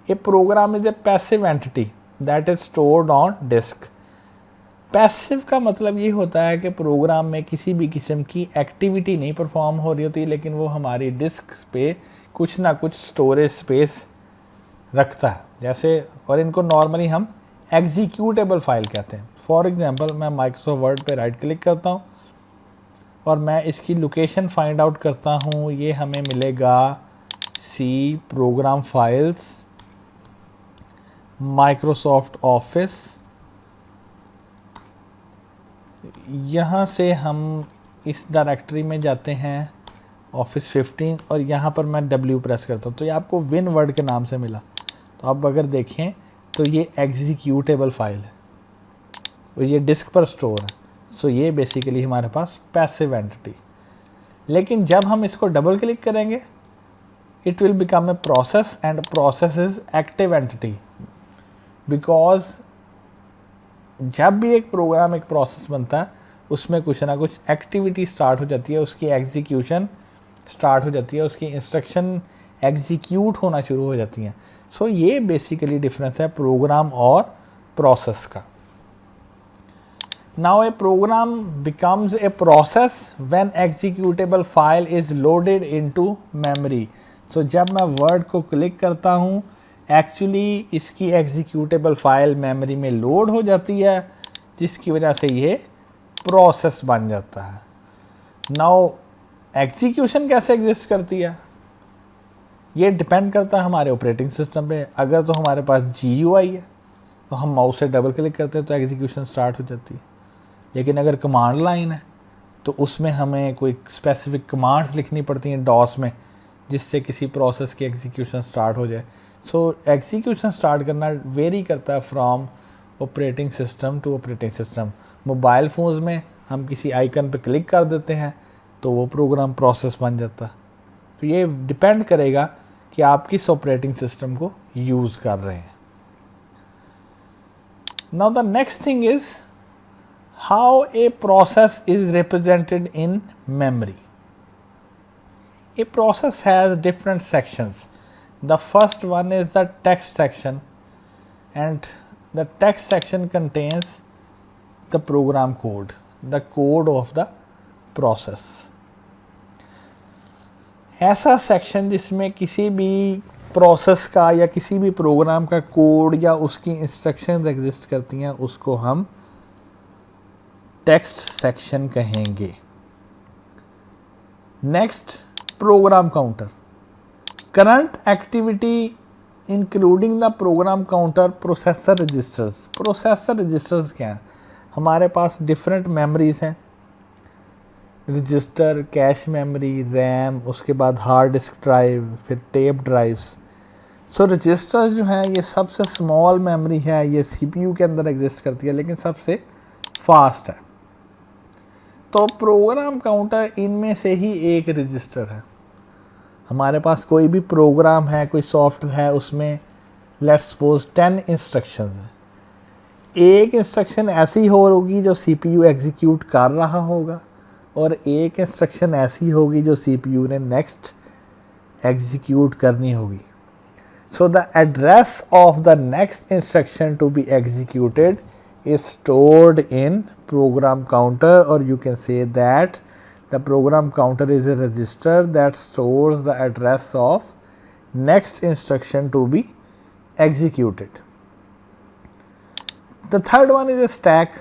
A program is a passive entity that is stored on disk. Passive का मतलब ये होता है कि programme में किसी भी किस्म की एक्टिविटी नहीं परफॉर्म हो रही होती, लेकिन वो हमारी डिस्क पे कुछ ना कुछ स्टोरेज स्पेस रखता है जैसे, और इनको नॉर्मली हम एग्जीक्यूटेबल फाइल कहते हैं. फॉर एग्जांपल मैं माइक्रोसॉफ्ट वर्ड पे राइट क्लिक करता हूँ और मैं इसकी लोकेशन फाइंड आउट करता हूँ. ये हमें मिलेगा C program files Microsoft Office. यहाँ से हम इस डायरेक्टरी में जाते हैं ऑफिस 15 और यहाँ पर मैं W प्रेस करता हूँ तो ये आपको विन वर्ड के नाम से मिला. तो आप अगर देखें तो ये एग्जीक्यूटेबल फाइल है और ये डिस्क पर स्टोर है. सो ये बेसिकली हमारे पास पैसिव एंटिटी. लेकिन जब हम इसको डबल क्लिक करेंगे it will become a process and process is active entity, because जब भी एक प्रोग्राम एक प्रोसेस बनता है उसमें कुछ ना कुछ एक्टिविटी स्टार्ट हो जाती है, उसकी एग्जीक्यूशन स्टार्ट हो जाती है, उसकी इंस्ट्रक्शन एग्जीक्यूट होना शुरू हो जाती हैं. सो ये बेसिकली डिफरेंस है प्रोग्राम और प्रोसेस का. Now a program becomes a process when executable file is loaded into memory. So जब मैं वर्ड को क्लिक करता हूँ एक्चुअली इसकी एग्जीक्यूटेबल फाइल मेमोरी में लोड हो जाती है, जिसकी वजह से ये प्रोसेस बन जाता है. नाउ एग्जीक्यूशन कैसे एग्जिस्ट करती है ये डिपेंड करता है हमारे ऑपरेटिंग सिस्टम पे. अगर तो हमारे पास GUI है तो हम माउस से डबल क्लिक करते हैं तो एग्जीक्यूशन स्टार्ट हो जाती है. लेकिन अगर कमांड लाइन है तो उसमें हमें कोई स्पेसिफिक कमांड्स लिखनी पड़ती हैं DOS में जिससे किसी प्रोसेस की एग्जीक्यूशन स्टार्ट हो जाए. सो एग्जीक्यूशन स्टार्ट करना वेरी करता है from operating system to operating system. Mobile phones में हम किसी आइकन पर क्लिक कर देते हैं तो वो प्रोग्राम प्रोसेस बन जाता है. तो ये डिपेंड करेगा कि आप किस ऑपरेटिंग सिस्टम को यूज़ कर रहे हैं. Now the next thing is how a process is represented in memory. A process has different sections. The first one is the text section, and the text section contains the program code, the code of the process. ऐसा section जिसमें किसी भी process का या किसी भी programme का code या उसकी इंस्ट्रक्शंस एग्जिस्ट करती हैं उसको हम टेक्स्ट सेक्शन कहेंगे. Next, program counter. Current activity including the program counter processor registers. Processor registers क्या है? हमारे पास different memories हैं, रजिस्टर, कैश मेमोरी, रैम, उसके बाद हार्ड डिस्क ड्राइव, फिर टेप ड्राइव्स. सो रजिस्टर्स जो हैं ये सबसे स्मॉल मेमोरी है, ये CPU के अंदर एग्जिस्ट करती है लेकिन सबसे फास्ट है. तो प्रोग्राम काउंटर इनमें से ही एक रजिस्टर है. हमारे पास कोई भी प्रोग्राम है, कोई सॉफ्टवेयर है, उसमें लेट्स सपोज 10 इंस्ट्रक्शंस हैं. एक इंस्ट्रक्शन ऐसी होगी जो CPU एग्जीक्यूट कर रहा होगा और एक इंस्ट्रक्शन ऐसी होगी जो CPU ने नेक्स्ट एग्जीक्यूट करनी होगी. So the address of the next instruction to be executed is stored in program counter, or you can say that the program counter is a register that stores the address of next instruction to be executed. The third one is a stack.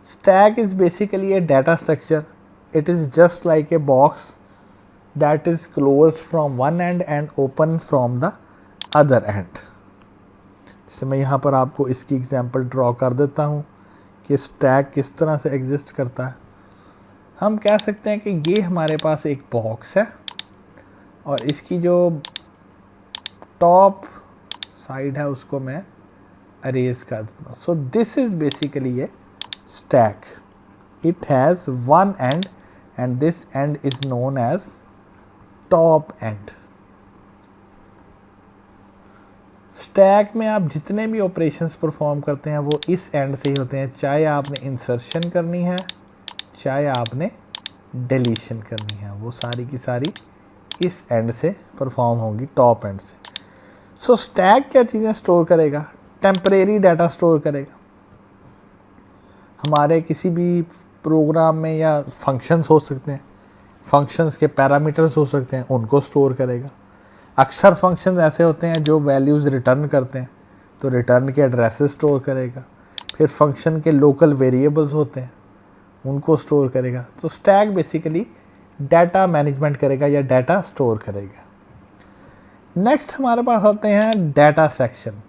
Stack is basically a data structure. It is just like a box that is closed from one end and open from the other end. जैसे मैं यहाँ पर आपको इसकी example draw कर देता हूँ कि स्टैक किस तरह से एग्जिस्ट करता है. हम कह सकते हैं कि ये हमारे पास एक बॉक्स है और इसकी जो टॉप साइड है उसको मैं अरेज कर देता हूँ. So this is basically a stack. It has one end and this end is known as top end. Stack में आप जितने भी ऑपरेशंस परफॉर्म करते हैं वो इस एंड से ही होते हैं, चाहे आपने इंसर्शन करनी है चाहे आपने डिलीशन करनी है, वो सारी की सारी इस एंड से परफॉर्म होंगी, टॉप एंड से। सो स्टैक क्या चीज़ें स्टोर करेगा? टेम्परेरी डाटा स्टोर करेगा। हमारे किसी भी प्रोग्राम में या फंक्शंस हो सकते हैं, फंक्शंस के पैरामीटर्स हो सकते हैं, उनको स्टोर करेगा। अक्सर फंक्शंस ऐसे होते हैं जो वैल्यूज़ रिटर्न करते हैं, तो रिटर्न के एड्रेसेस स्टोर करेगा। फिर फंक्शन के लोकल वेरिएबल्स होते हैं, उनको स्टोर करेगा। तो स्टैक बेसिकली डाटा मैनेजमेंट करेगा या डाटा स्टोर करेगा। नेक्स्ट हमारे पास आते हैं data section.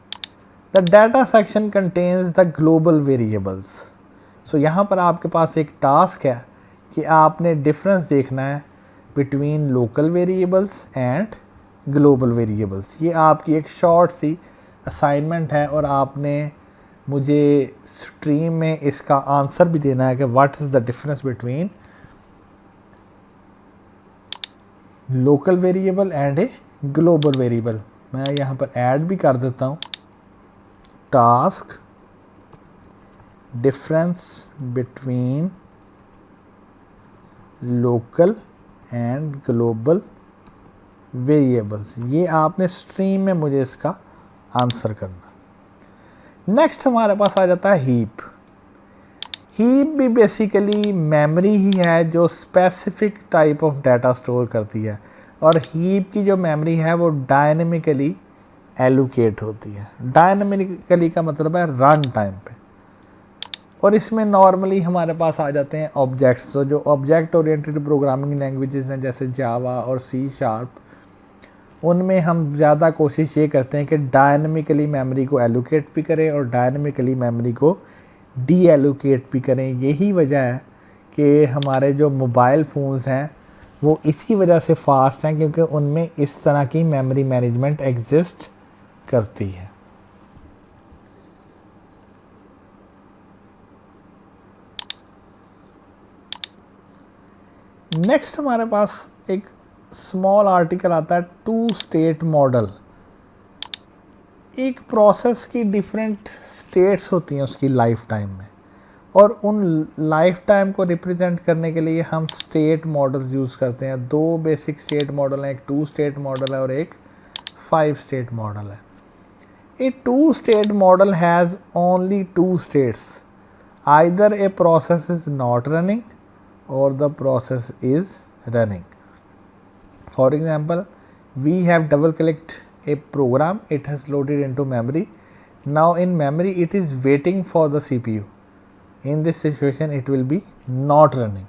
The data section contains the global variables. So यहाँ पर आपके पास एक टास्क है कि आपने डिफरेंस देखना है between local variables and global variables. ये आपकी एक शॉर्ट सी असाइनमेंट है और आपने मुझे स्ट्रीम में इसका आंसर भी देना है कि what is the difference between local variable and a global variable. मैं यहाँ पर ऐड भी कर देता हूँ, task difference between local and global variables. ये आपने स्ट्रीम में मुझे इसका आंसर करना। नेक्स्ट हमारे पास आ जाता है हीप। हीप भी बेसिकली मेमोरी ही है जो specific type of data store करती है, और हीप की जो मेमोरी है वो डायनेमिकली एलोकेट होती है। डायनेमिकली का मतलब है रन टाइम पे। और इसमें नॉर्मली हमारे पास आ जाते हैं ऑब्जेक्ट्स। तो जो ऑब्जेक्ट ओरिएंटेड प्रोग्रामिंग लैंग्वेजेस हैं जैसे जावा और सी शार्प, उनमें हम ज़्यादा कोशिश ये करते हैं कि डायनेमिकली मेमोरी को एलोकेट भी करें और डायनेमिकली मेमोरी को डी एलोकेट भी करें। यही वजह है कि हमारे जो मोबाइल फ़ोन्स हैं वो इसी वजह से फास्ट हैं, क्योंकि उनमें इस तरह की मेमोरी मैनेजमेंट एग्जिस्ट करती है। नेक्स्ट हमारे पास एक स्मॉल आर्टिकल आता है, टू स्टेट मॉडल। एक प्रोसेस की डिफरेंट स्टेट्स होती हैं उसकी लाइफ टाइम में, और उन लाइफ टाइम को रिप्रेजेंट करने के लिए हम स्टेट मॉडल्स यूज़ करते हैं। दो बेसिक स्टेट मॉडल हैं, एक टू स्टेट मॉडल है और एक 5 स्टेट मॉडल है। A two state model has only 2 states, either a process is not running or the process is running. For example, we have double clicked a program, it has loaded into memory. Now in memory it is waiting for the CPU. In this situation it will be not running.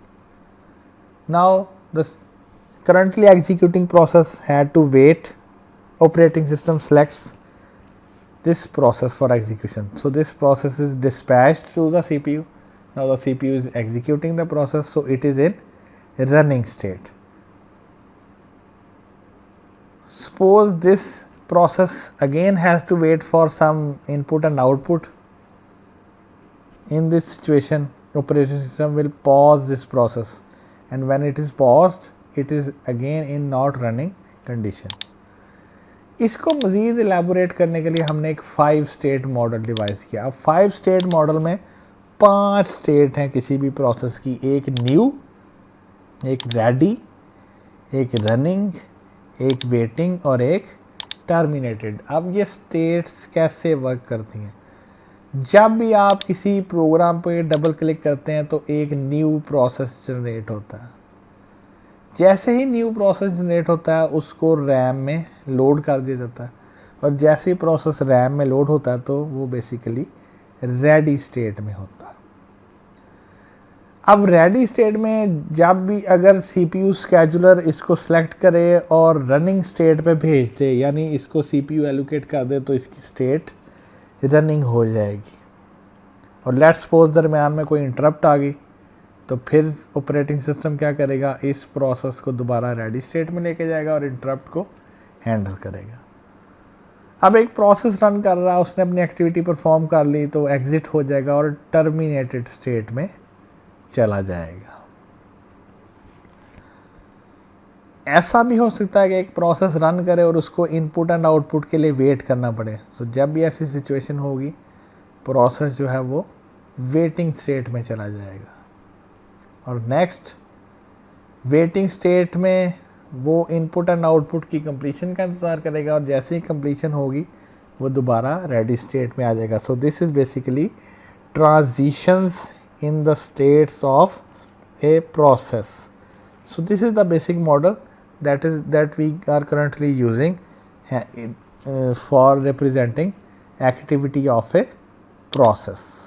Now the currently executing process had to wait. Operating system selects this process for execution. So this process is dispatched to the CPU. Now the CPU is executing the process, so it is in running state. Suppose this process again has to wait for some input and output. In this situation, operating system will pause this process, and when it is paused, it is again in not running condition. इसको मज़ीद elaborate करने के लिए हमने एक 5 state model device किया। अब 5 state model में 5 स्टेट हैं किसी भी प्रोसेस की, एक न्यू, एक रेडी, एक रनिंग, एक वेटिंग और एक टर्मिनेटेड। अब ये स्टेट्स कैसे वर्क करती हैं? जब भी आप किसी प्रोग्राम पे डबल क्लिक करते हैं तो एक न्यू प्रोसेस जनरेट होता है। जैसे ही न्यू प्रोसेस जनरेट होता है उसको रैम में लोड कर दिया जाता है, और जैसे ही प्रोसेस रैम में लोड होता है तो वो बेसिकली रेडी स्टेट में होता है। अब रेडी स्टेट में जब भी अगर CPU स्केजुलर इसको सेलेक्ट करे और रनिंग स्टेट पे भेज दे, यानी इसको CPU एलोकेट कर दे, तो इसकी स्टेट रनिंग हो जाएगी। और लेट्स सपोज दरमियान में कोई इंटरप्ट आ गई, तो फिर ऑपरेटिंग सिस्टम क्या करेगा, इस प्रोसेस को दोबारा रेडी स्टेट में लेके जाएगा और इंटरप्ट को हैंडल करेगा। अब एक प्रोसेस रन कर रहा है, उसने अपनी एक्टिविटी परफॉर्म कर ली, तो एग्जिट हो जाएगा और टर्मिनेटेड स्टेट में चला जाएगा। ऐसा भी हो सकता है कि एक प्रोसेस रन करे और उसको इनपुट एंड आउटपुट के लिए वेट करना पड़े। सो जब भी ऐसी सिचुएशन होगी, प्रोसेस जो है वो वेटिंग स्टेट में चला जाएगा। और नेक्स्ट वेटिंग स्टेट में वो इनपुट एंड आउटपुट की कंप्लीशन का इंतज़ार करेगा और जैसे ही कंप्लीशन होगी वो दोबारा रेडी स्टेट में आ जाएगा. सो this is basically transitions in the states of a process. So this is the basic model that we are currently using for representing activity of a process.